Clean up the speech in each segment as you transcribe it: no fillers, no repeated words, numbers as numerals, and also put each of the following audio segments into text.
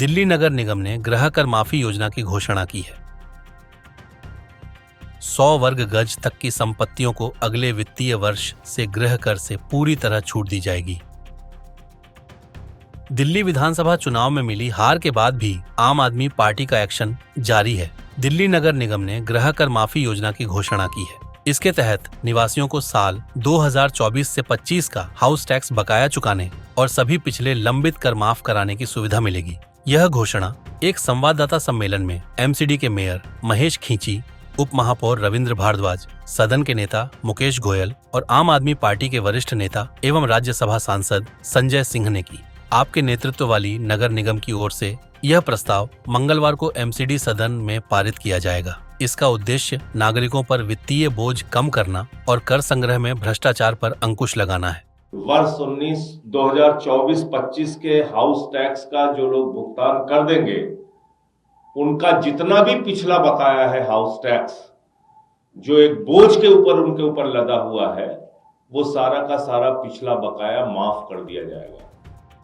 दिल्ली नगर निगम ने गृह कर माफी योजना की घोषणा की है। 100 वर्ग गज तक की संपत्तियों को अगले वित्तीय वर्ष से गृह कर से पूरी तरह छूट दी जाएगी। दिल्ली विधानसभा चुनाव में मिली हार के बाद भी आम आदमी पार्टी का एक्शन जारी है। दिल्ली नगर निगम ने गृह कर माफी योजना की घोषणा की है। इसके तहत निवासियों को साल 2024 से 25 का हाउस टैक्स बकाया चुकाने और सभी पिछले लंबित कर माफ कराने की सुविधा मिलेगी। यह घोषणा एक संवाददाता सम्मेलन में एमसीडी के मेयर महेश खींची, उप महापौर रविंद्र भारद्वाज, सदन के नेता मुकेश गोयल और आम आदमी पार्टी के वरिष्ठ नेता एवं राज्यसभा सांसद संजय सिंह ने की। आपके नेतृत्व वाली नगर निगम की ओर से यह प्रस्ताव मंगलवार को एमसीडी सदन में पारित किया जाएगा। इसका उद्देश्य नागरिकों पर वित्तीय बोझ कम करना और कर संग्रह में भ्रष्टाचार पर अंकुश लगाना है। वर्ष 2024-25 के हाउस टैक्स का जो लोग भुगतान कर देंगे, उनका जितना भी पिछला बकाया है हाउस टैक्स, जो एक बोझ के ऊपर उनके ऊपर लदा हुआ है, वो सारा का सारा पिछला बकाया माफ कर दिया जाएगा।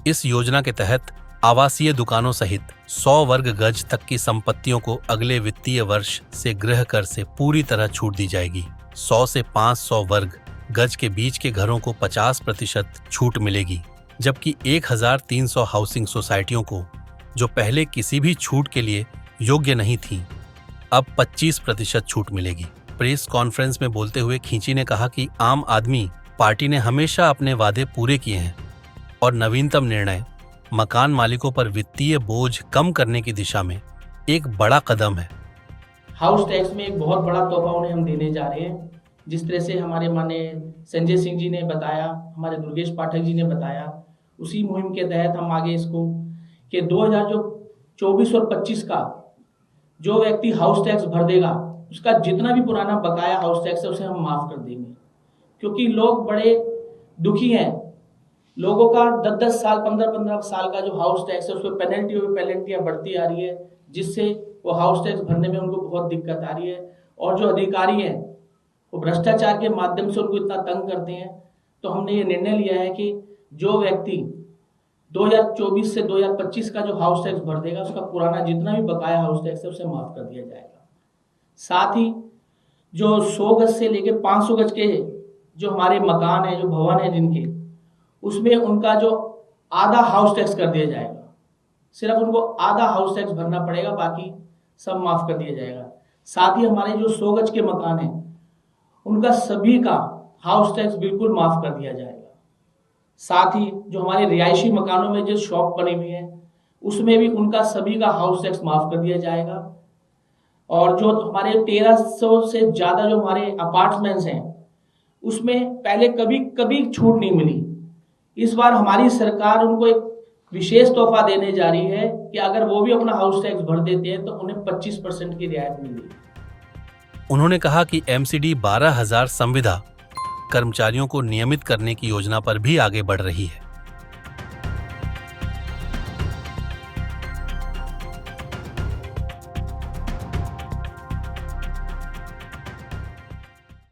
इस योजना के तहत आवासीय दुकानों सहित 100 वर्ग गज तक की संपत्तियों को अगले वित्तीय वर्ष से गृह कर से पूरी तरह छूट दी जाएगी। 100 से 500 वर्ग गज के बीच के घरों को 50% छूट मिलेगी, जबकि 1300 हाउसिंग सोसाइटियों को, जो पहले किसी भी छूट के लिए योग्य नहीं थीं, अब 25% छूट मिलेगी। प्रेस कॉन्फ्रेंस में बोलते हुए खींची ने कहा कि आम आदमी पार्टी ने हमेशा अपने वादे पूरे किए हैं और नवीनतम निर्णय मकान मालिकों पर वित्तीय बोझ कम करने की दिशा में एक बड़ा कदम है। हाउस टैक्स में एक बहुत बड़ा तोहफा उन्हें हम देने जा रहे हैं। जिस तरह से हमारे माननीय संजय सिंह जी ने बताया, हमारे दुर्गेश पाठक जी ने बताया, उसी मुहिम के तहत हम आगे इसको कि 2024 और 25 का जो व्यक्ति हाउस टैक्स भर देगा, उसका जितना भी पुराना बकाया हाउस टैक्स है उसे हम माफ कर देंगे। क्योंकि लोग बड़े दुखी हैं, लोगों का 10-10 साल 15-15 साल का जो हाउस टैक्स है उस पर पेनल्टियाँ बढ़ती आ रही है, जिससे वो हाउस टैक्स भरने में उनको बहुत दिक्कत आ रही है। और जो अधिकारी हैं वो भ्रष्टाचार के माध्यम से उनको इतना तंग करते हैं। तो हमने ये निर्णय लिया है कि जो व्यक्ति 2024 से 2025 का जो हाउस टैक्स भर देगा, उसका पुराना जितना भी बकाया हाउस टैक्स है उसे माफ कर दिया जाएगा। साथ ही जो 100 गज से लेके 500 गज के जो हमारे मकान है, जो भवन है जिनके, उसमें उनका जो आधा हाउस टैक्स कर दिया जाएगा। सिर्फ उनको आधा हाउस टैक्स भरना पड़ेगा, बाकी सब माफ कर दिया जाएगा। साथ ही हमारे जो 100 गज के मकान हैं, उनका सभी का हाउस टैक्स बिल्कुल माफ कर दिया जाएगा। साथ ही जो हमारे रिहायशी मकानों में जो शॉप बनी हुई है, उसमें भी उनका सभी का हाउस टैक्स माफ कर दिया जाएगा। और जो हमारे 1300 से ज्यादा जो हमारे अपार्टमेंट्स हैं, उसमें पहले कभी छूट नहीं मिली। इस बार हमारी सरकार उनको एक विशेष तोहफा देने जा रही है कि अगर वो भी अपना हाउस टैक्स भर देते हैं तो उन्हें 25% की रियायत मिलेगी। उन्होंने कहा कि एमसीडी 12,000 संविदा कर्मचारियों को नियमित करने की योजना पर भी आगे बढ़ रही है।